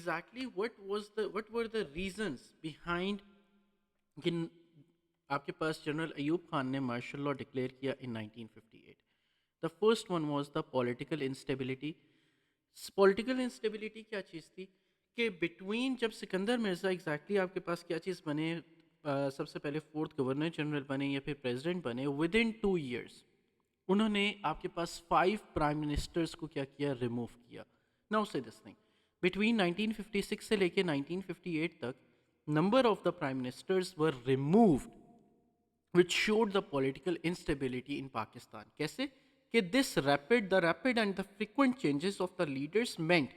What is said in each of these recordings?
exactly what were the reasons behind कि आपके पास general Ayub Khan ने मार्शल लॉ डिक्लेयर किया इन 1958? The first one was the political instability. Political instability क्या चीज़ थी कि बिटवीन जब सिकंदर मिर्ज़ा आपके पास क्या चीज़ बने, सबसे पहले फोर्थ गवर्नर जनरल बने या फिर प्रेसिडेंट बने, विद इन 2 ईयर्स उन्होंने आपके पास 5 प्राइम मिनिस्टर्स को क्या किया, रिमूव किया. Now say this thing, between 1956 से लेके 1958 तक number of the prime ministers were removed which showed the political instability in Pakistan. कैसे कि the rapid and the frequent changes of the leaders meant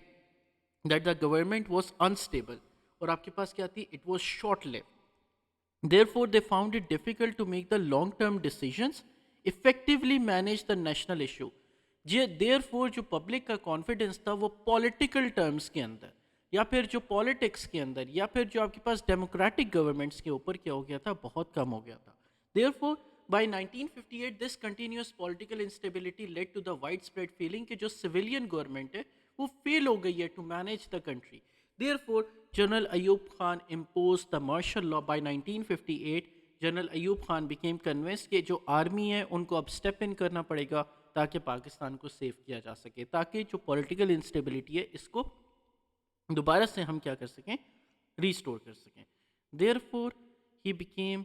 that the government was unstable. और आपके पास क्या थी, it was short lived. Therefore, they found it difficult to make the long term decisions, effectively manage the national issue. Therefore, जो public का confidence था वो political terms के अंदर या फिर जो पॉलिटिक्स के अंदर या फिर जो आपके पास डेमोक्रेटिक गवर्नमेंट्स के ऊपर क्या हो गया था, बहुत कम हो गया था. Therefore, by 1958 this continuous political instability led to the widespread feeling कि जो सिविलियन गवर्नमेंट है वो फेल हो गई है to manage the country. Therefore, General Ayub Khan imposed the martial law by 1958. General Ayub Khan became convince कि जो आर्मी है उनको अब स्टेप इन करना पड़ेगा ताकि पाकिस्तान को सेव किया जा सके, ताकि जो पॉलिटिकल इंस्टेबिलिटी है इसको दोबारा से हम क्या कर सकें, रीस्टोर कर सकें. Therefore he became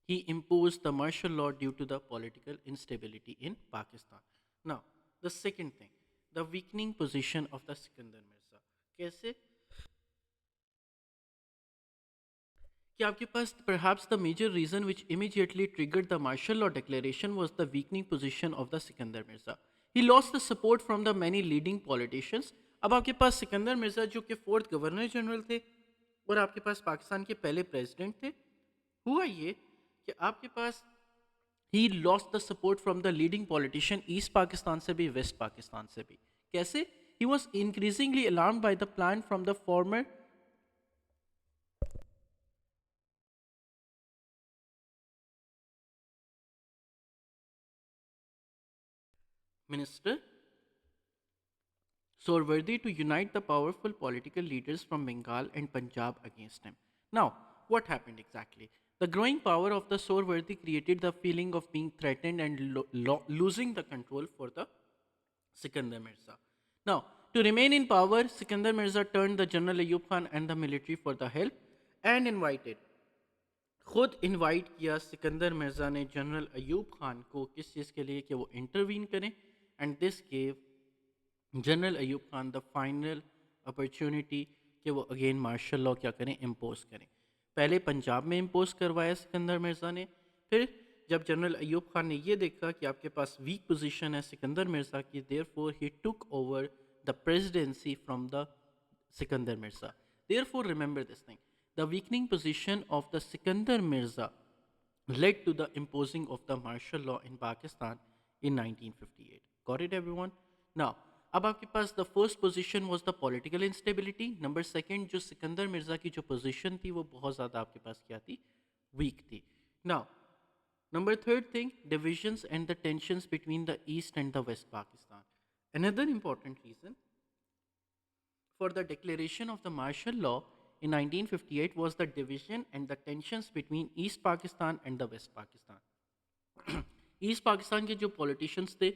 he imposed the martial law due to the political instability in Pakistan. Now, the second thing, the weakening position of the Sikandar Mirza. कैसे कि आपके पास perhaps the major reason which immediately triggered the martial law declaration was the weakening position of the Sikandar Mirza. He lost the support from the many leading politicians. अब आपके पास सिकंदर मिर्ज़ा जो कि fourth governor general थे और आपके पास पाकिस्तान के पहले president थे, हुआ ये कि आपके पास he lost the support from the leading politician east Pakistan से भी वेस्ट पाकिस्तान से भी. कैसे? He was increasingly alarmed by the plan from the former minister Sohrawardy to unite the powerful political leaders from Bengal and Punjab against him. Now, what happened exactly? The growing power of the Sohrawardy created the feeling of being threatened and losing the control for the Sikandar Mirza. Now, to remain in power, Sikandar Mirza turned the General Ayub Khan and the military for the help and invited खुद invite किया सिकंदर मिर्ज़ा ने general Ayub Khan को किस चीज़ के लिए कि वो इंटरवीन करें. And this gave general Ayub Khan the final opportunity कि वो अगेन मार्शल लॉ क्या करें, इम्पोज करें. पहले पंजाब में इम्पोज करवाया सिकंदर मिर्ज़ा ने, फिर जब जनरल अयूब खान ने ये देखा कि आपके पास वीक पोजीशन है सिकंदर मिर्ज़ा की, therefore he took over the presidency from the Sikandar Mirza. Therefore remember this thing, the weakening position of the Sikandar Mirza led to the imposing of the martial law in Pakistan in 1958. Got it, everyone? Now, अब आपके पास the first position was the political instability. Number second, जो सिकंदर मिर्ज़ा की जो position थी वो बहुत ज़्यादा आपके पास क्या थी, weak थी. Now, number third thing, divisions and the tensions between the East and the West Pakistan. Another important reason for the declaration of the martial law in 1958 was the division and the tensions between East Pakistan and the West Pakistan. East Pakistan के जो politicians थे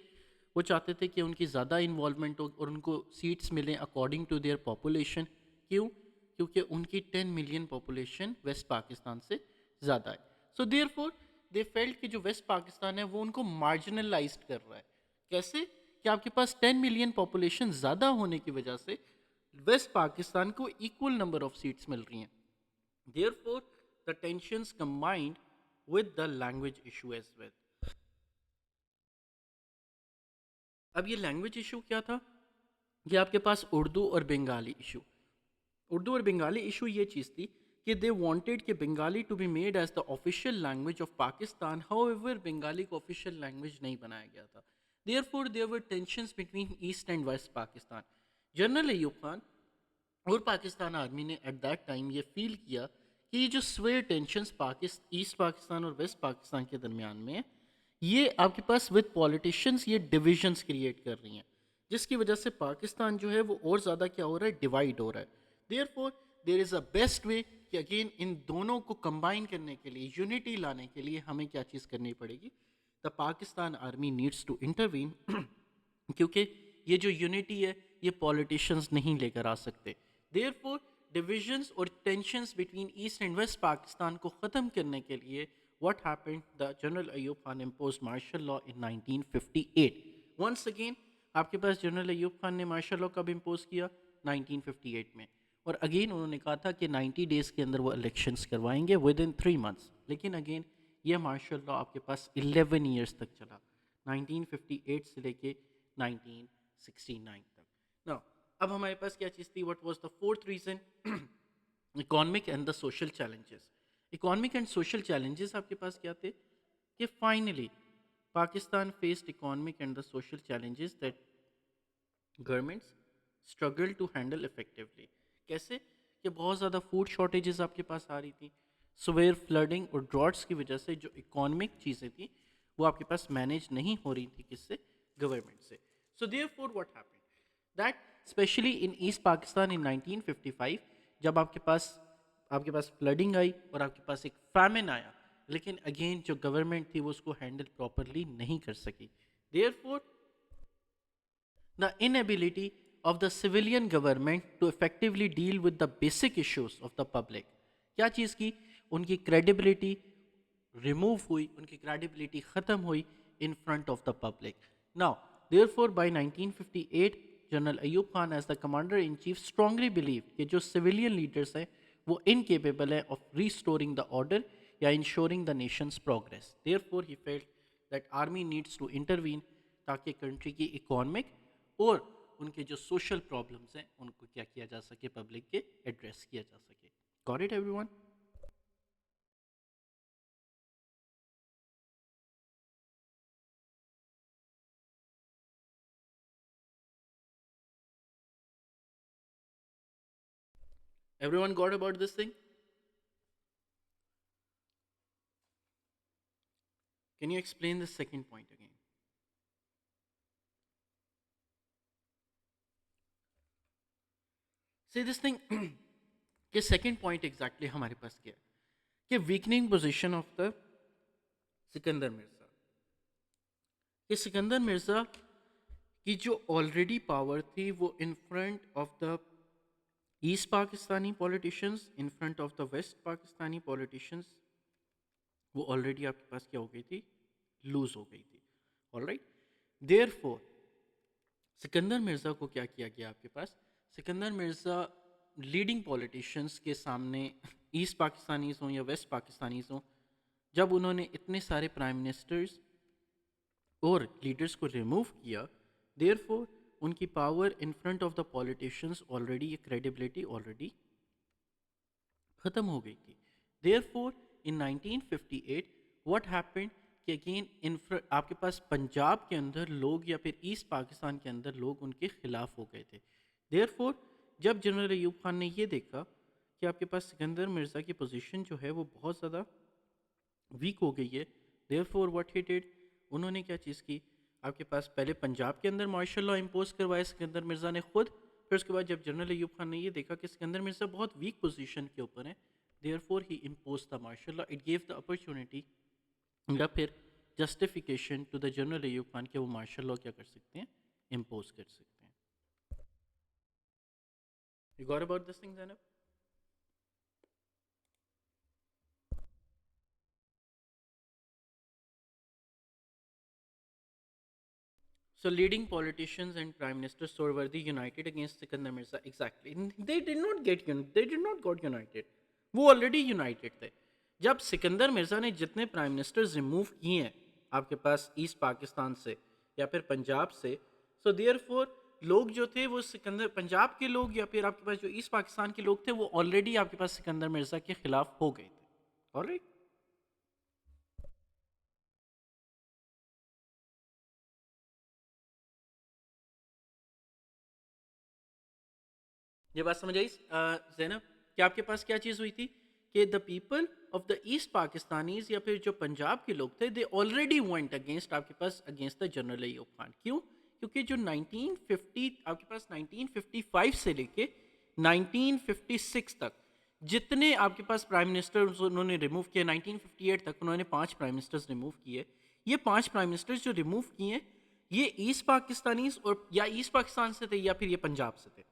वो चाहते थे कि उनकी ज़्यादा involvement हो और उनको सीट्स मिलें अकॉर्डिंग टू देयर पॉपुलेशन. क्यों? क्योंकि उनकी 10 मिलियन पॉपुलेशन वेस्ट पाकिस्तान से ज़्यादा है. सो देयरफॉर दे फेल्ट कि जो वेस्ट पाकिस्तान है वो उनको मार्जिनलाइज्ड कर रहा है. कैसे? कि आपके पास 10 मिलियन पॉपुलेशन ज़्यादा होने की वजह से वेस्ट पाकिस्तान को इक्वल नंबर ऑफ सीट्स मिल रही हैं. Therefore the tensions combined with the language issue as well. अब ये लैंग्वेज इशू क्या था? ये आपके पास उर्दू और बंगाली इशू. उर्दू और बंगाली इशू ये चीज़ थी कि दे वांटेड कि Bengali to be made as the official language of Pakistan. However Bengali को ऑफिशियल लैंग्वेज नहीं बनाया गया था. Therefore there were tensions between east and west Pakistan. General Ayub Khan और पाकिस्तान आर्मी ने एट दैट टाइम ये फील किया कि ये जो स्वेयर टेंशंस ईस्ट पाकिस्तान और वेस्ट पाकिस्तान के दरमियान में है, ये आपके पास विद पॉलिटिशियंस ये डिविजन्स क्रिएट कर रही हैं. जिसकी वजह से पाकिस्तान जो है वो और ज़्यादा क्या हो रहा है, डिवाइड हो रहा है. Therefore there is a best way कि अगेन इन दोनों को कंबाइन करने के लिए, यूनिटी लाने के लिए हमें क्या चीज़ करनी पड़ेगी. The Pakistan army needs to intervene क्योंकि ये जो यूनिटी है ये पॉलिटिशियंस नहीं लेकर आ सकते. देयर फोर डिविजन्स और tensions between east and west Pakistan को ख़त्म करने के लिए what happened, the General Ayub Khan imposed martial law in 1958. once again आपके पास जनरल अयूब खान ने मार्शल लॉ कब इम्पोज किया, 1958 में. और अगेन उन्होंने कहा था कि 90 डेज़ के अंदर वो इलेक्शंस करवाएंगे विद इन 3 months. लेकिन अगेन ये मार्शल लॉ आपके पास 11 ईयर्स तक चला, 1958 से लेके 1969 तक. ना अब हमारे पास क्या चीज़ थी, what was the fourth reason, economic and the social challenges. Economic and social challenges आपके पास क्या थे कि finally Pakistan faced economic and the social challenges that governments struggle to handle effectively. कैसे कि बहुत ज़्यादा फूड शॉर्टेजेस आपके पास आ रही थी, सुवेयर फ्लडिंग और ड्रॉट्स की वजह से जो इकोनॉमिक चीज़ें थी वो आपके पास मैनेज नहीं हो रही थी, किससे, गवर्नमेंट से. So therefore what happened that specially in east Pakistan in 1955 जब आपके पास फ्लडिंग आई और आपके पास एक फैमिन आया, लेकिन अगेन जो गवर्नमेंट थी वो उसको हैंडल प्रॉपरली नहीं कर सकी. Therefore the inability of the civilian government to effectively deal with the basic issues of the public. क्या चीज़ की, उनकी credibility रिमूव हुई, उनकी credibility ख़त्म हुई in front of the public. Now, therefore, by 1958, General Ayub Khan as the commander in chief strongly believe कि जो सिविलियन लीडर्स हैं वो इनकेपेबल है ऑफ रिस्टोरिंग द ऑर्डर या ensuring the nation's progress. Therefore he felt that army needs to intervene ताकि country की economic और उनके जो सोशल प्रॉब्लम्स हैं उनको क्या किया जा सके, पब्लिक के एड्रेस किया जा सके. Got it everyone? Everyone got about this thing? Can you explain the second point again? Say this thing कि सेकेंड पॉइंट एग्जैक्टली हमारे पास क्या है कि weakening position of the Sikandar Mirza. कि सिकंदर मिर्ज़ा की जो ऑलरेडी पावर थी वो in front of the east Pakistani politicians, in front of the west Pakistani politicians, वो ऑलरेडी आपके पास क्या हो गई थी, लूज हो गई थी. ऑलराइट, देयरफॉर सिकंदर मिर्ज़ा को क्या किया गया आपके पास, सिकंदर मिर्ज़ा लीडिंग पॉलिटिशियंस के सामने, ईस्ट पाकिस्तानीज़ हों या वेस्ट पाकिस्तानीज़ हों, जब उन्होंने इतने सारे प्राइम मिनिस्टर्स और लीडर्स को रिमूव किया, देयरफॉर उनकी power in front of the politicians already, ये क्रेडिबिलिटी ऑलरेडी ख़त्म हो गई थी. देयरफॉर इन 1958 व्हाट हैपेंड कि अगेन आपके पास पंजाब के अंदर लोग या फिर ईस्ट पाकिस्तान के अंदर लोग उनके खिलाफ हो गए थे. देयरफॉर जब जनरल अयूब खान ने ये देखा कि आपके पास सिकंदर मिर्ज़ा की पोजीशन जो है वो बहुत ज़्यादा वीक हो गई है, देयरफॉर व्हाट ही डिड, उन्होंने क्या चीज़ की, आपके पास पहले पंजाब के अंदर मार्शल लॉ इम्पोज करवाया सिकंदर मिर्ज़ा ने खुद. फिर उसके बाद जब जनरल अयूब खान ने ये देखा कि सिकंदर मिर्ज़ा बहुत वीक पोजीशन के ऊपर है, therefore he impose the martial law. It gave the opportunity या फिर justification to the general Ayub Khan के वो मार्शल लॉ क्या कर सकते हैं, इम्पोज कर सकते हैं. You got about this thing Zainab? So leading politicians and prime minister Sohrawardi united against Sikandar Mirza. Exactly. They did not get they did not got united. वो ऑलरेडी यूनाइटेड थे. जब सिकंदर मिर्ज़ा ने जितने प्राइम मिनिस्टर्स रिमूव किए हैं आपके पास east Pakistan से या फिर पंजाब से, सो देयरफॉर लोग जो थे वो सिकंदर, पंजाब के लोग या फिर आपके पास जो ईस्ट पाकिस्तान के लोग थे वो ऑलरेडी आपके पास सिकंदर मिर्ज़ा के खिलाफ हो गए थे. ऑलराइट, ये बात समझ आई जैनब? कि आपके पास क्या चीज़ हुई थी कि the people of the east Pakistanis या फिर जो पंजाब के लोग थे, दे ऑलरेडी वेंट अगेंस्ट आपके पास, against the general Ayub Khan. क्यों? क्योंकि जो 1950 आपके पास 1955 से लेके 1956 तक जितने आपके पास प्राइम मिनिस्टर उन्होंने रिमूव किए, 1958 तक उन्होंने 5 प्राइम मिनिस्टर्स रिमूव किए। ये 5 प्राइम मिनिस्टर्स जो रिमूव किए ये ईस्ट पाकिस्तानीज और या ईस्ट पाकिस्तान से थे या फिर ये पंजाब से थे।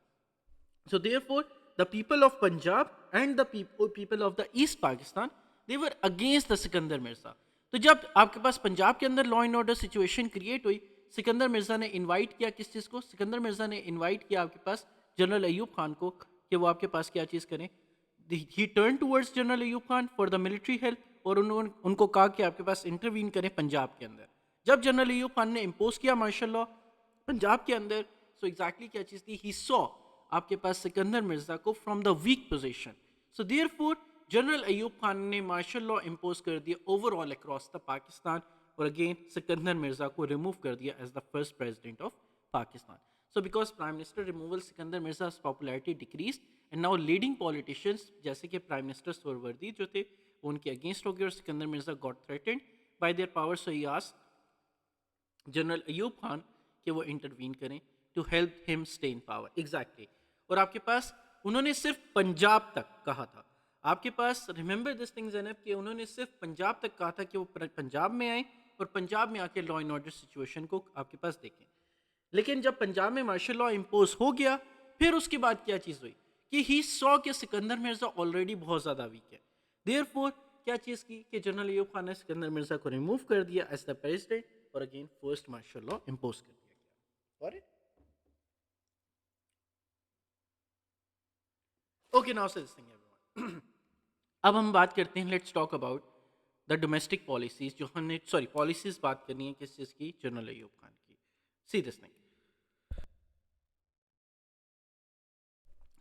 So therefore, the people of Punjab and the people of the East Pakistan, they were against the Sikandar Mirza. तो जब आपके पास पंजाब के अंदर law and order situation create हुई, सिकंदर मिर्ज़ा ने इनवाइट किया किस चीज़ को? सिकंदर मिर्ज़ा ने इनवाइट किया आपके पास जनरल अयूब खान को कि वो आपके पास क्या चीज़ करें। ही turn towards general Ayub Khan for the military help और उन्होंने उनको कहा कि आपके पास इंटरवीन करें पंजाब के अंदर। जब जनरल अयूब खान ने इम्पोज किया मार्शल लॉ पंजाब के अंदर, सो एग्जैक्टली क्या चीज़ थी? ही सॉ आपके पास सिकंदर मिर्जा को from the weak position. So therefore General Ayub Khan ने मार्शल लॉ इम्पोज कर दिया ओवरऑल अक्रॉस द पाकिस्तान और अगेन सिकंदर मिर्जा को रिमूव कर दिया as the first president of Pakistan. So because prime minister removal Sikandar Mirza popularity decrease and now leading politicians जैसे कि प्राइम मिनिस्टर सोहरावर्दी जो थे वो उनके अगेंस्ट हो गए और Sikandar Mirza got threatened by their power. So he asked General Ayub Khan कि वो इंटरवीन करें to help him stay in power. Exactly और आपके पास उन्होंने सिर्फ पंजाब तक कहा था। आपके पास रिमेंबर दिस थिंग ज़ैनब कि उन्होंने सिर्फ पंजाब तक कहा था कि वो पंजाब में आए और पंजाब में आके लॉ एंड ऑर्डर सिचुएशन को आपके पास देखें। लेकिन जब पंजाब में मार्शल लॉ इम्पोज हो गया फिर उसके बाद क्या चीज़ हुई कि ही सॉ के सिकंदर मिर्जा ऑलरेडी बहुत ज़्यादा वीक है। देयरफॉर क्या चीज़ की कि जनरल अयूब खान ने सिकंदर मिर्जा को रिमूव कर दिया एज द प्रेसिडेंट और again first martial law impose कर दिया गया। और okay now say this thing everyone. अब हम बात करते हैं, let's talk about the domestic policies जो हमने पॉलिसीज बात करनी है किस चीज़ की? जनरल अयूब खान की। सी दिस थिंग,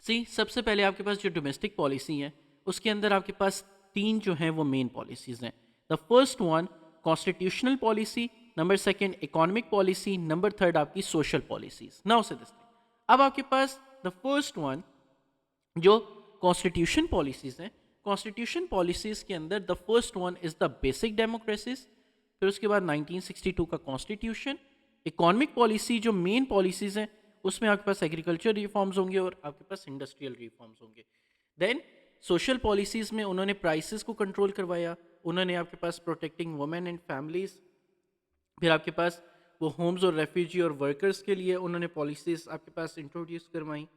सी सबसे पहले आपके पास जो डोमेस्टिक पॉलिसी है उसके अंदर आपके पास 3 जो हैं वो मेन पॉलिसीज हैं। The first one constitutional policy, number second economic policy, number third आपकी social policies. Now say this thing, अब आपके पास द फर्स्ट वन जो कॉन्स्टिट्यूशन पॉलिसीज हैं, कॉन्स्टिट्यूशन पॉलिसीज के अंदर the first one is the basic democracies, फिर उसके बाद 1962 का कॉन्स्टिट्यूशन। इकोनॉमिक पॉलिसी जो मेन पॉलिसीज हैं उसमें आपके पास एग्रीकल्चर रिफॉर्म्स होंगे और आपके पास इंडस्ट्रियल रिफॉर्म्स होंगे। देन सोशल पॉलिसीज में उन्होंने प्राइसेस को कंट्रोल करवाया, उन्होंने आपके पास प्रोटेक्टिंग वुमेन एंड फैमिलीज, फिर आपके पास वो होम्स और रेफ्यूजी और वर्कर्स के लिए उन्होंने पॉलिसीज आपके पास इंट्रोड्यूस करवाई,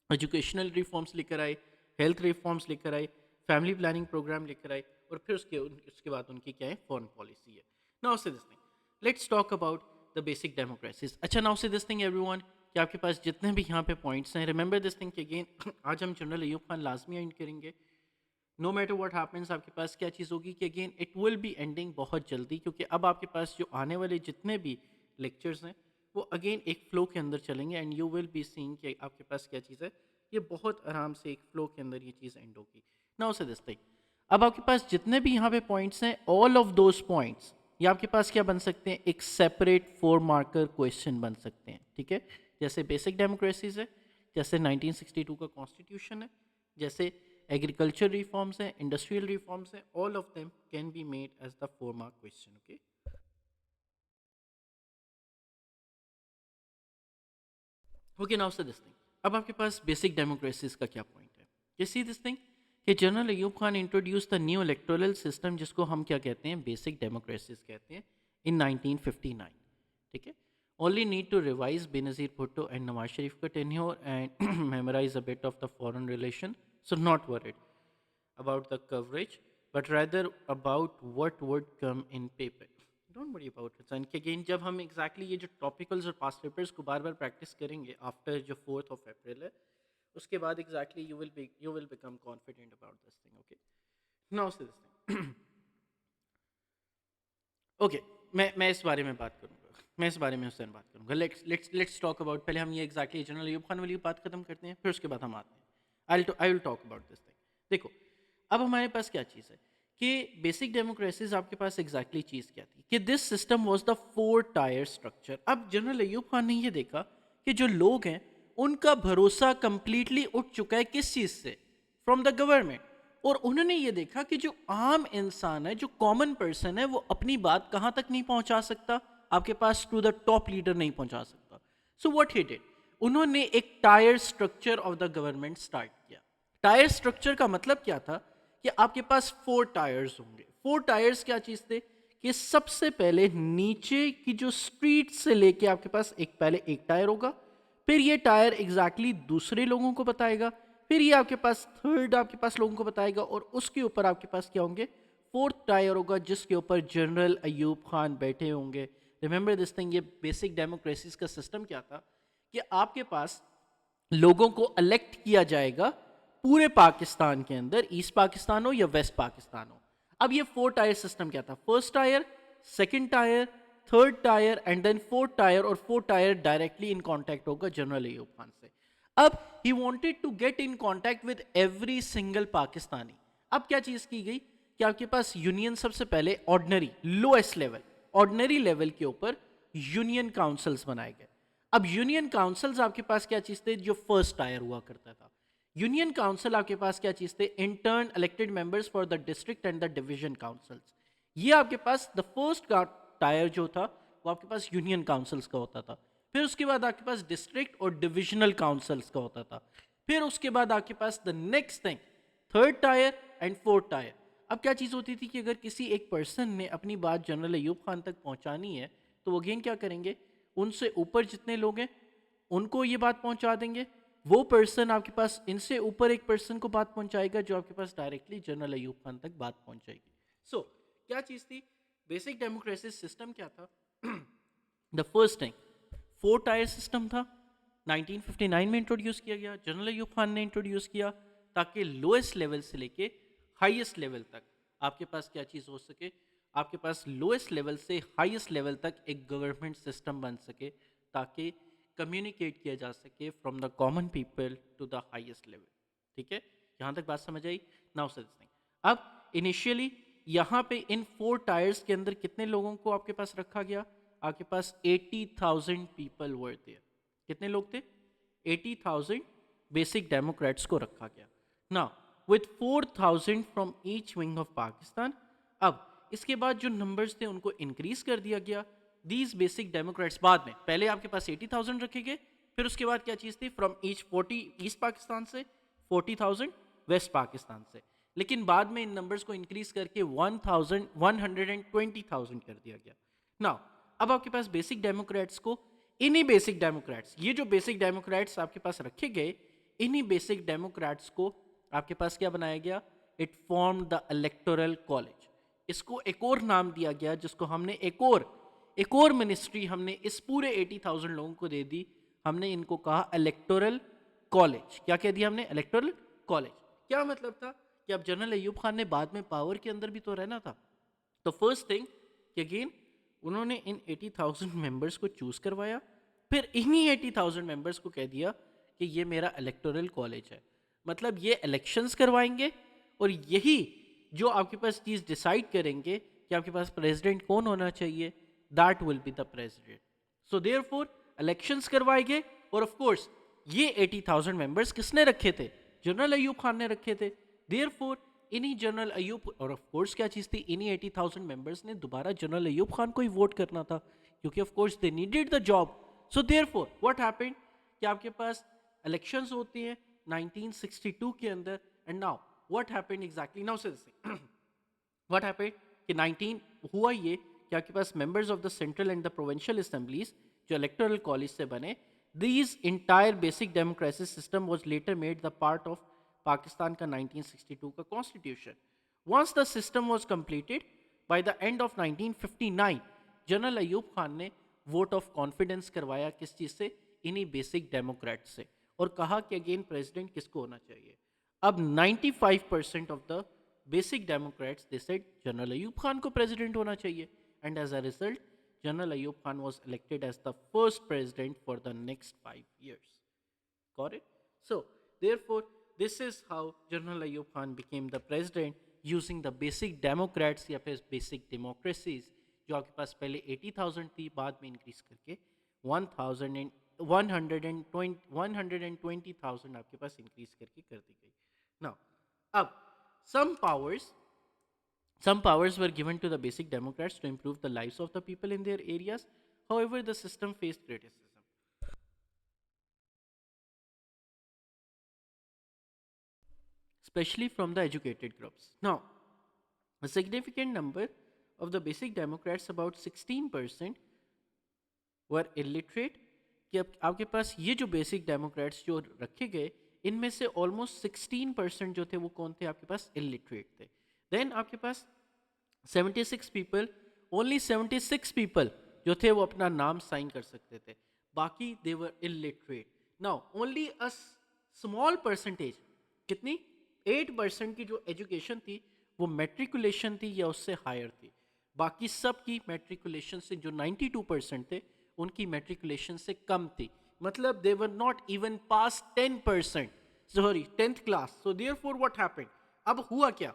एजुकेशनल रिफॉर्म्स लेकर आए, हेल्थ रिफॉर्म्स लेकर आए, फैमिली प्लानिंग प्रोग्राम लेकर आए और फिर उसके बाद उनकी क्या है? फॉरेन पॉलिसी है। Now say this thing, let's talk about the basic democracies. अच्छा now say this thing everyone कि आपके पास जितने भी यहाँ पे पॉइंट्स हैं, रिमेंबर दिस थिंग अगेन आज हम जनरल अयूब खान लाजमी एंड करेंगे। नो मैटर व्हाट हैपेंस आपके पास क्या चीज़ होगी कि again it will be ending बहुत जल्दी, क्योंकि अब आपके पास जो आने वाले जितने भी लेक्चर्स हैं वो अगेन एक फ़्लो के अंदर चलेंगे and you will be seeing कि आपके पास क्या चीज़ है, ये बहुत आराम से एक फ़्लो के अंदर ये चीज़ एंड होगी। नाउ से दिस थिंग, अब आपके पास जितने भी यहाँ पे पॉइंट्स हैं ऑल ऑफ दोज पॉइंट्स ये आपके पास क्या बन सकते हैं? एक सेपरेट 4 मार्कर क्वेश्चन बन सकते हैं। ठीक है, जैसे बेसिक डेमोक्रेसीज है, जैसे 1962 का कॉन्स्टिट्यूशन है, जैसे एग्रीकल्चर रिफॉर्म्स हैं, इंडस्ट्रियल रिफॉर्म्स हैं, all of them can be made as the 4 mark question. Okay, okay now say this thing, अब आपके पास बेसिक डेमोक्रेसीज का क्या पॉइंट है? ये सी दिस थिंग कि general Ayub Khan introduce the new electoral system जिसको हम क्या कहते हैं? बेसिक डेमोक्रेसीज कहते हैं इन 1959। ठीक है, only need to revise Benazir Bhutto and Nawaz Sharif ka tenure and memorize a bit of the foreign relation. So not worried about the coverage, but rather about what would come in paper. Don't worry about it. And again, जब हम exactly ये जो topicals और past papers को बार बार practice करेंगे after जो 4th of April है, उसके बाद exactly you will become confident about this thing. Okay. Now say this thing. Okay. मैं इस बारे में बात करूँगा, मैं इस बारे में हुसैन बात करूँगा। लेट्स टॉक अबाउट, पहले हम ये एक्जैक्टली जनरल अयूब खान वाली बात खत्म करते हैं, फिर उसके बाद हम आते हैं I will talk about this thing. देखो अब हमारे पास क्या चीज़ है कि बेसिक डेमोक्रेसीज आपके पास एग्जैक्टली चीज़ क्या थी कि this system was the 4 tyre structure. अब जनरल अयूब खान ने ये देखा कि जो लोग हैं उनका भरोसा कंप्लीटली उठ चुका है किस चीज़ से? From the government. और उन्होंने ये देखा कि जो आम इंसान है, जो कॉमन पर्सन है, वो अपनी बात कहाँ तक नहीं पहुँचा सकता? आपके पास टू द टॉप लीडर नहीं पहुंचा सकता. सो व्हाट ही डिड, उन्होंने एक tyre structure of the government start किया. टायर स्ट्रक्चर का मतलब क्या था कि आपके पास 4 टायर्स होंगे. 4 टायर्स क्या चीज थे कि सबसे पहले नीचे की जो स्ट्रीट से लेके आपके पास एक पहले एक टायर होगा, फिर ये टायर एग्जैक्टली दूसरे लोगों को बताएगा, फिर ये आपके पास थर्ड आपके पास लोगों को बताएगा, और उसके ऊपर आपके पास क्या होंगे, फोर्थ टायर होगा जिसके ऊपर जनरल अयूब खान बैठे होंगे. रिमेंबर दिस थिंग, ये बेसिक डेमोक्रेसीज का सिस्टम क्या था कि आपके पास लोगों को इलेक्ट किया जाएगा पूरे पाकिस्तान के अंदर, ईस्ट पाकिस्तान हो या वेस्ट पाकिस्तान हो. अब ये 4 टायर सिस्टम क्या था, first tier, second tier, third tier and then fourth tier, और fourth tier directly in contact होगा जनरल अयूब खान से. अब he wanted to get in contact with every single Pakistani. अब क्या चीज की गई कि आपके पास यूनियन, सबसे पहले ordinary lowest level, ordinary level के ऊपर यूनियन काउंसिल्स बनाए गए. अब यूनियन काउंसिल्स आपके पास क्या चीज थे, जो फर्स्ट टायर हुआ करता था. यूनियन काउंसिल आपके पास क्या चीज थे, intern elected members for the district and the division councils. ये आपके पास द फर्स्ट टायर जो था वो आपके पास यूनियन काउंसिल्स का होता था. फिर उसके बाद आपके पास डिस्ट्रिक्ट और डिविजनल काउंसिल्स का होता था. फिर उसके बाद आपके पास the next thing, third tier and fourth tier. अब क्या चीज़ होती थी कि अगर किसी एक पर्सन ने अपनी बात जनरल अयूब खान तक पहुंचानी है तो वो अगेन क्या करेंगे, उनसे ऊपर जितने लोग हैं उनको ये बात पहुंचा देंगे. वो पर्सन आपके पास इनसे ऊपर एक पर्सन को बात पहुंचाएगा जो आपके पास डायरेक्टली जनरल अयूब खान तक बात पहुंचाएगी. सो क्या चीज़ थी, बेसिक डेमोक्रेसी सिस्टम क्या था. The first thing, 4 tier system था, 1959 में इंट्रोड्यूस किया गया, जनरल अयूब खान ने इंट्रोड्यूस किया ताकि लोएस्ट लेवल से लेके हाईएस्ट लेवल तक आपके पास क्या चीज़ हो सके, आपके पास लोएस्ट लेवल से हाईएस्ट लेवल तक एक गवर्नमेंट सिस्टम बन सके, ताकि कम्युनिकेट किया जा सके from the common people to the highest level. ठीक है, यहाँ तक बात समझ आई. नाउ सर दिस थिंग, अब इनिशियली यहाँ पे इन 4 टायर्स के अंदर कितने लोगों को आपके पास रखा गया, आपके पास 80,000 पीपल वर देयर. कितने लोग थे, 80,000 बेसिक डेमोक्रेट्स को रखा गया. Now with 4,000 from each wing of Pakistan. अब इसके बाद जो नंबर्स थे उनको इंक्रीज कर दिया गया. दीज बेसिक डेमोक्रेट्स बाद में, पहले आपके पास 80,000 रखे गए, फिर उसके बाद क्या चीज़ थी, फ्रॉम ईच 40 ईस्ट पाकिस्तान से, 40,000 वेस्ट पाकिस्तान से. लेकिन बाद में इन नंबर्स को इंक्रीज करके 120,000 कर दिया गया. नाउ अब आपके पास बेसिक डेमोक्रेट्स को, इन्हीं बेसिक डेमोक्रेट्स, ये जो बेसिक डेमोक्रेट्स आपके पास रखे गए, इन्हीं बेसिक डेमोक्रेट्स को आपके पास क्या बनाया गया, it form the electoral college. इसको एक और नाम दिया गया जिसको हमने एक और मिनिस्ट्री हमने इस पूरे 80,000 लोगों को दे दी. हमने इनको कहा इलेक्टोरल कॉलेज. क्या कह दिया हमने, इलेक्टोरल कॉलेज. क्या मतलब था कि अब जनरल अयूब खान ने बाद में पावर के अंदर भी तो रहना था. तो फर्स्ट थिंग कि अगेन उन्होंने इन 80,000 मेंबर्स को चूज करवाया, फिर इन्हीं 80,000 मेंबर्स को कह दिया कि ये मेरा इलेक्टोरल कॉलेज है. मतलब ये इलेक्शंस करवाएंगे और यही जो आपके पास चीज़ डिसाइड करेंगे कि आपके पास प्रेसिडेंट कौन होना चाहिए, that will be the president. So therefore elections करवाए गए, और ऑफ कोर्स ये 80,000 मेंबर्स किसने रखे थे, जनरल अयूब खान ने रखे थे. देयरफॉर इन्हीं जनरल अयूब, और ऑफ कोर्स क्या चीज़ थी, इन्हीं 80,000 मेंबर्स ने दोबारा जनरल अयूब खान को ही वोट करना था, क्योंकि of course they needed the job. So therefore what happened कि आपके पास इलेक्शंस होती हैं 1962 के अंदर. And now what happened exactly, now say what happened कि 19 हुआ ये कि आपके पास members of the central and the provincial assemblies जो इलेक्टोरल कॉलेज से बने, these entire basic democracy system was later made the part of Pakistan का 1962 का constitution. Once the system was completed by the end of 1959, general Ayub Khan ने vote of confidence करवाया किस चीज़ से, इन्हीं बेसिक डेमोक्रेट से, और कहा कि अगेन प्रेसिडेंट किसको होना चाहिए. अब 95% of the basic democrats they said general Ayub Khan को प्रेसिडेंट होना चाहिए. And as a result general Ayub Khan was elected as the first president for the next 5 years. Got it? So, therefore, this is how General Ayub Khan became the president using the basic democrats या फिर basic democracies जो आपके पास पहले 80,000 थी, बाद में increase करके 120,000 आपके पास इंक्रीज करके कर दी गई. Now, अब some powers were given to the basic democrats to improve the lives of the people in their areas. However, the system faced criticism, especially from the educated groups. Now, a significant number of the basic Democrats, about 16%, were illiterate कि अब आपके पास ये जो basic Democrats जो रखे गए इनमें से ऑलमोस्ट 16% जो थे वो कौन थे आपके पास इलिटरेट थे. देन आपके पास 76 पीपल, ओनली 76 पीपल जो थे वो अपना नाम साइन कर सकते थे, बाकी they were illiterate. Now only a small percentage, कितनी 8% की जो एजुकेशन थी वो मेट्रिकुलेशन थी या उससे हायर थी. बाकी सब की मेट्रिकुलेशन से जो 92% थे उनकी मेट्रिकुलेशन से कम थी. मतलब they were not even pass 10%, sorry 10th class. So therefore what happened, अब हुआ क्या,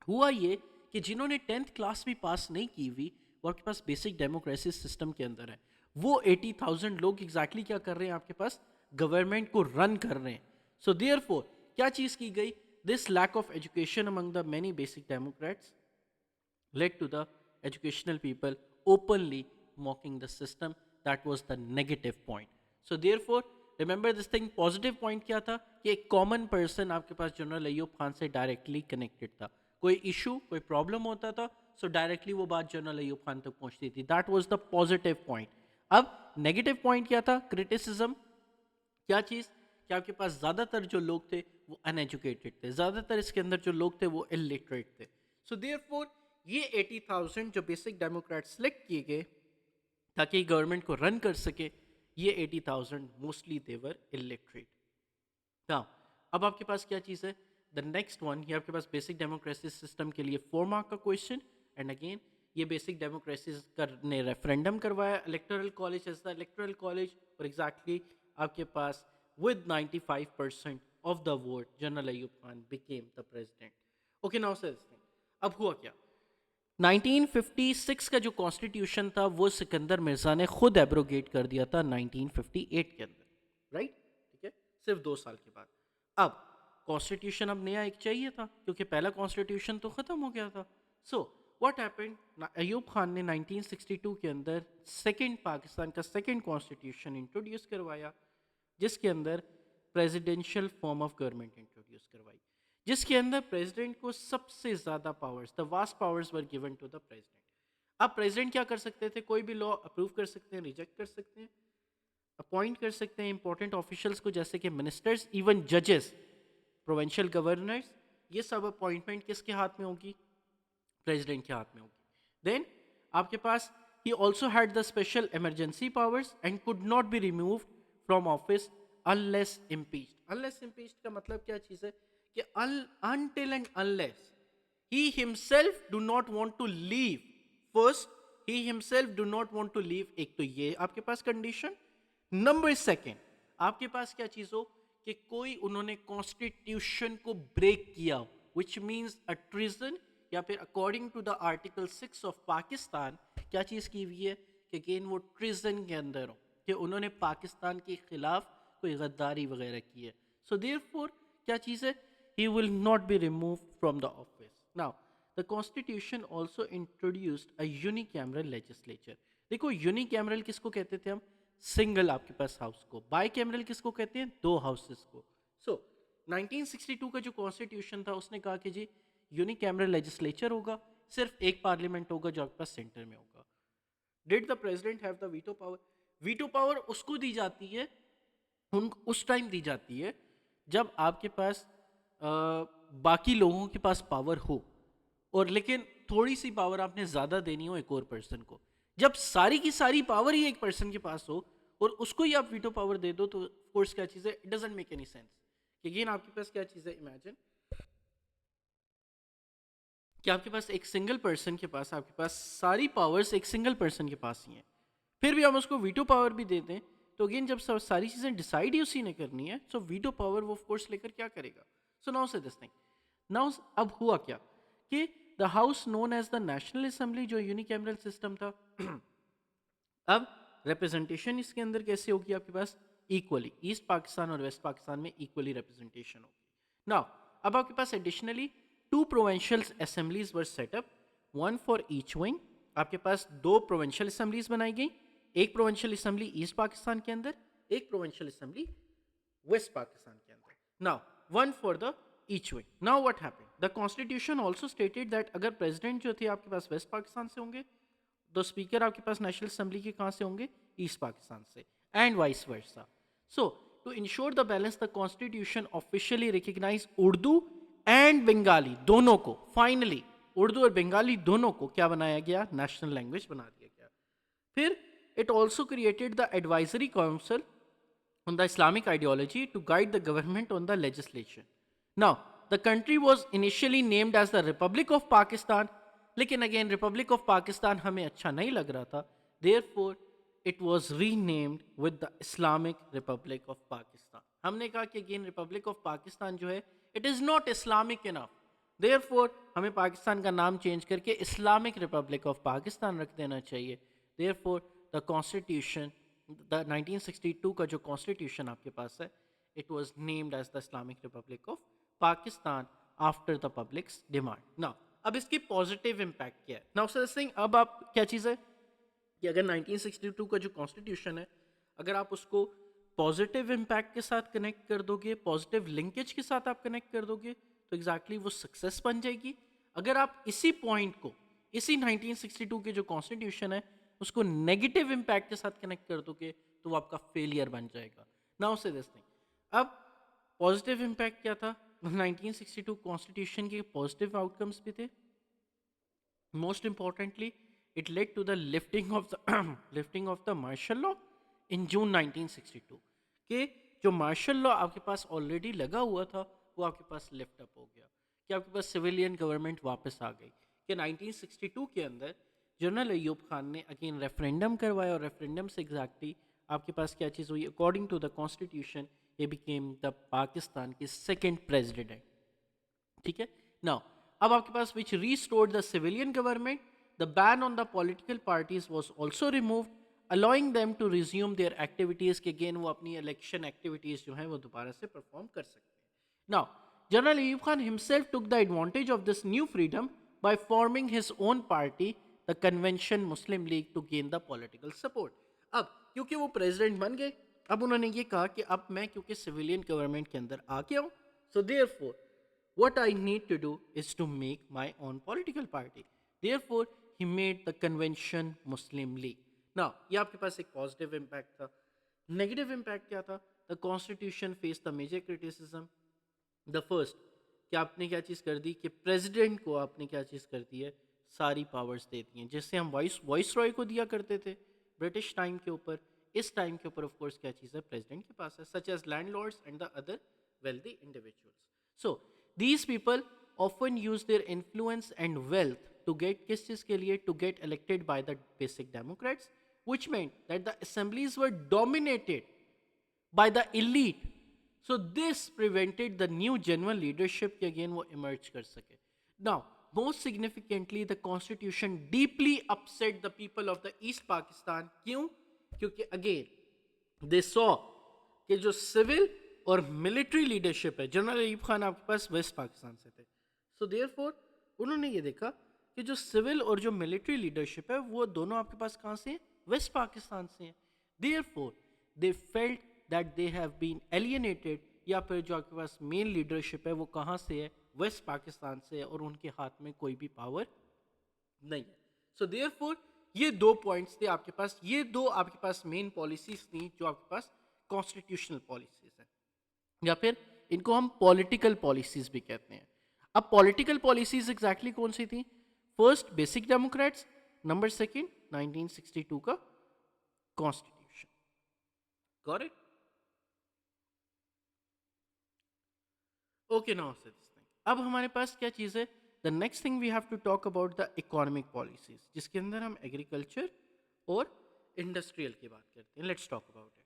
हुआ ये कि जिन्होंने 10th क्लास भी पास नहीं की हुई वो आपके पास बेसिक डेमोक्रेसी सिस्टम के अंदर है, वो 80,000 लोग एग्जैक्टली क्या कर रहे हैं आपके पास, गवर्नमेंट को रन कर रहे हैं. सो देयरफॉर क्या चीज़ की गई, this lack of education among the many basic democrats led to the educational people openly mocking the system. That was the negative point. So therefore remember this thing, positive point क्या था कि एक common person आपके पास general Ayub Khan से directly connected था. कोई issue कोई problem होता था सो डायरेक्टली वो बात जनरल अयूब खान तक पहुंचती थी. That was the positive point. अब नेगेटिव पॉइंट क्या था, क्रिटिसिज्म. क्या चीज़ कि आपके पास ज़्यादातर जो लोग थे वो अनएजुकेटेड थे, ज़्यादातर इसके अंदर जो लोग थे वो इलिटरेट थे. सो देयरफॉर ये 80,000 जो बेसिक डेमोक्रेट सेलेक्ट किए गए ताकि गवर्नमेंट को रन कर सके, ये 80,000 मोस्टली देवर इलिटरेट. नाउ अब आपके पास क्या चीज़ है, द नेक्स्ट वन, ये आपके पास बेसिक डेमोक्रेसी सिस्टम के लिए 4 मार्क का क्वेश्चन. एंड अगेन ये बेसिक डेमोक्रेसी ने रेफरेंडम करवाया, electoral college as the electoral college, और एग्जैक्टली आपके पास with 95% of the vote general Ayub Khan became the president. Okay, now says अब हुआ क्या, 1956 का जो कॉन्स्टिट्यूशन था वो सिकंदर मिर्जा ने खुद एब्रोगेट कर दिया था 1958 के अंदर, राइट. ठीक है, सिर्फ 2 साल के बाद. अब कॉन्स्टिट्यूशन अब नया एक चाहिए था क्योंकि पहला कॉन्स्टिट्यूशन तो खत्म हो गया था. So what happened, Ayub Khan ने 1962 के अंदर सेकंड पाकिस्तान का सेकंड कॉन्स्टिट्यूशन इंट्रोड्यूस करवाया जिसके अंदर presidential form of government introduce करवाई, जिसके अंदर प्रेसिडेंट को सबसे ज़्यादा powers, the vast powers were given to the president. अब प्रेसिडेंट क्या कर सकते थे, कोई भी लॉ अप्रूव कर सकते हैं, रिजेक्ट कर सकते हैं, अपॉइंट कर सकते हैं इंपॉर्टेंट ऑफिशियल्स को जैसे कि मिनिस्टर्स, इवन जजेस, प्रोविंशियल गवर्नर्स. ये सब अपॉइंटमेंट किसके हाथ में होगी, प्रेसिडेंट के हाथ में होगी. देन आपके पास he also had the special emergency powers and could not be removed from office unless impeached. Unless impeached का मतलब क्या चीज़ है कि until and unless he himself do not want to leave, first he himself do not want to leave, एक तो ये आपके पास कंडीशन. नंबर सेकेंड आपके पास क्या चीज़ हो कि कोई उन्होंने कॉन्स्टिट्यूशन को ब्रेक किया, विच मीन्स अ ट्रिजन, या फिर according to the article 6 of Pakistan क्या चीज़ की हुई है कि अगेन वो ट्रिजन के अंदर हो कि उन्होंने पाकिस्तान के खिलाफ कोई गद्दारी वगैरह की है. सो देयरफॉर क्या चीज़ है, he will not be removed from the office. Now, the constitution also introduced a unicameral legislature. देखो यूनिकैमरल किसको कहते थे हम, सिंगल आपके पास हाउस को. बाई कैमरल किसको कहते हैं, 2 हाउसेस को. सो 1962 का जो कॉन्स्टिट्यूशन था उसने कहा कि जी यूनिकैमरल लेजिस्लेचर होगा, सिर्फ एक पार्लियामेंट होगा जो आपके पास सेंटर में होगा. Did the president have the veto power, veto power उसको दी जाती है, उस टाइम दी जाती है जब आपके पास बाकी लोगों के पास पावर हो, और लेकिन थोड़ी सी पावर आपने ज़्यादा देनी हो एक और पर्सन को. जब सारी की सारी पावर ही एक पर्सन के पास हो और उसको ही आप वीटो पावर दे दो तो कोर्स क्या चीज़ है, it doesn't make any sense. Again आपके पास क्या चीज़ है, इमेजिन कि आपके पास एक सिंगल पर्सन के पास, आपके पास सारी पावर्स एक सिंगल पर्सन के पास ही हैं, फिर भी हम उसको वीटो पावर भी दे दें तो अगेन जब सारी चीज़ें डिसाइड ही उसी ने करनी है, सो वीटो पावर वो फोर्स लेकर क्या करेगा. So now say this thing, now अब हुआ क्या कि the house known as the national assembly जो यूनिकैमरल सिस्टम था अब रिप्रेजेंटेशन इसके अंदर कैसे होगी, आपके पास इक्वली ईस्ट पाकिस्तान और वेस्ट पाकिस्तान में इक्वली रिप्रेजेंटेशन होगी. नाउ अब आपके पास additionally 2 provincial assemblies were set up, 1 for each wing. आपके पास 2 प्रोविंशियल असेंबलीज बनाई गई, एक प्रोविंशियल असेंबली ईस्ट पाकिस्तान के अंदर, एक प्रोविंशियल असेंबली वेस्ट पाकिस्तान के अंदर. Now one for the each wing. Now what happened, the constitution also stated that अगर प्रेसिडेंट जो थे आपके पास वेस्ट पाकिस्तान से होंगे तो स्पीकर आपके पास नेशनल असेंबली के कहाँ से होंगे, ईस्ट पाकिस्तान से, and vice so to ensure the balance the constitution officially recognize Urdu and Bengali दोनों को, फाइनली उर्दू और बंगाली दोनों को क्या बनाया गया, नेशनल लैंग्वेज बना दिया गया. फिर it also created the advisory council on the Islamic ideology to guide the government on the legislation. Now, the country was initially named as the Republic of Pakistan, लेकिन again Republic of Pakistan हमें अच्छा नहीं लग रहा था. Therefore, it was renamed with the Islamic Republic of Pakistan. हमने कहा कि again Republic of Pakistan जो है it is not Islamic enough. Therefore, हमें पाकिस्तान का नाम चेंज करके Islamic Republic of Pakistan रख देना चाहिए. Therefore, the constitution, the 1962 का जो constitution आपके पास है, it was named as the Islamic Republic of Pakistan after the public's demand. Now, अब इसकी positive impact क्या है? Now, sir, this thing, अब आप क्या चीज़ है कि अगर 1962 का जो constitution है, अगर आप उसको पॉजिटिव इम्पैक्ट के साथ कनेक्ट कर दोगे, पॉजिटिव लिंकेज के साथ आप कनेक्ट कर दोगे, तो एग्जैक्टली वो सक्सेस बन जाएगी. अगर आप इसी पॉइंट को, इसी 1962 के जो कॉन्स्टिट्यूशन है उसको नेगेटिव इम्पैक्ट के साथ कनेक्ट कर दोगे तो वो आपका फेलियर बन जाएगा. नाउ से दिस थिंग, अब पॉजिटिव इम्पैक्ट क्या था, 1962 कॉन्स्टिट्यूशन के पॉजिटिव आउटकम्स भी थे. Most importantly it led to the lifting of the martial law in June 1962 के जो मार्शल लॉ आपके पास ऑलरेडी लगा हुआ था वो आपके पास लिफ्ट अप हो गया, कि आपके पास सिविलियन गवर्नमेंट वापस आ गई. कि 1962 के अंदर जनरल अयूब खान ने अगेन रेफरेंडम करवाया और रेफरेंडम से एग्जैक्टली आपके पास क्या चीज़ हुई, अकॉर्डिंग टू द कॉन्स्टिट्यूशन ये बिकेम द पाकिस्तान के सेकेंड प्रेसिडेंट. ठीक है. नाउ अब आपके पास which restored the civilian government, the ban on the political parties was also removed, allowing them to resume their activities के अगेन वो अपनी इलेक्शन एक्टिविटीज़ जो हैं वो दोबारा से परफॉर्म कर सकते हैं. Now general Ayub Khan himself took the advantage of this new freedom by forming his own party, the Convention Muslim League, to gain the political support. अब क्योंकि वो प्रेसिडेंट बन गए, अब उन्होंने ये कहा कि अब मैं क्योंकि सिविलियन गवर्नमेंट के अंदर आ गया हूँ, so therefore what I need to do is to make my own political party. Therefore he made the Convention Muslim League. Now ये आपके पास एक पॉजिटिव इम्पैक्ट था. नेगेटिव इम्पैक्ट क्या था, the constitution faced the major criticism. The first, कि आपने क्या चीज़ कर दी कि प्रेसिडेंट को आपने क्या चीज़ कर दी है, सारी पावर्स दे दी हैं. जैसे हम वॉइस रॉय को दिया करते थे ब्रिटिश टाइम के ऊपर, इस टाइम के ऊपर ऑफ कोर्स क्या चीज़ है, प्रेसिडेंट के पास है, such as landlords and the other wealthy individuals. So these people often use their influence and wealth to get, किस चीज़ के लिए, to get elected by the basic democrats, which meant that the assemblies were dominated by the elite. So this prevented the new genuine leadership कि again वो emerge कर सके. Now, most significantly, the constitution deeply upset the people of the East Pakistan. क्यों? क्योंकि again they saw कि जो civil और military leadership है, जनरल अयूब खान आपके पास वेस्ट पाकिस्तान से थे. So therefore उन्होंने ये देखा कि जो सिविल और जो मिलिट्री लीडरशिप है वो दोनों आपके पास कहाँ से हैं, वेस्ट पाकिस्तान से हैं. Therefore they felt that they have been alienated, या फिर जो आपके पास मेन लीडरशिप है वो कहाँ से है, वेस्ट पाकिस्तान से है, और उनके हाथ में कोई भी पावर नहीं है. सो देयरफॉर ये दो पॉइंट्स थे आपके पास, ये दो आपके पास मेन पॉलिसीज थी जो आपके पास कॉन्स्टिट्यूशनल पॉलिसीज हैं, या फिर इनको हम पॉलिटिकल पॉलिसीज भी कहते हैं. अब पॉलिटिकल पॉलिसीज एग्जैक्टली कौन सी थी, first basic democrats, number second 1962 का constitution. Got it? Okay, now say this thing, अब हमारे पास क्या चीज़ है, the next thing we have to talk about the economic policies, जिसके अंदर हम एग्रीकल्चर और इंडस्ट्रियल की बात करते हैं. Let's talk about it.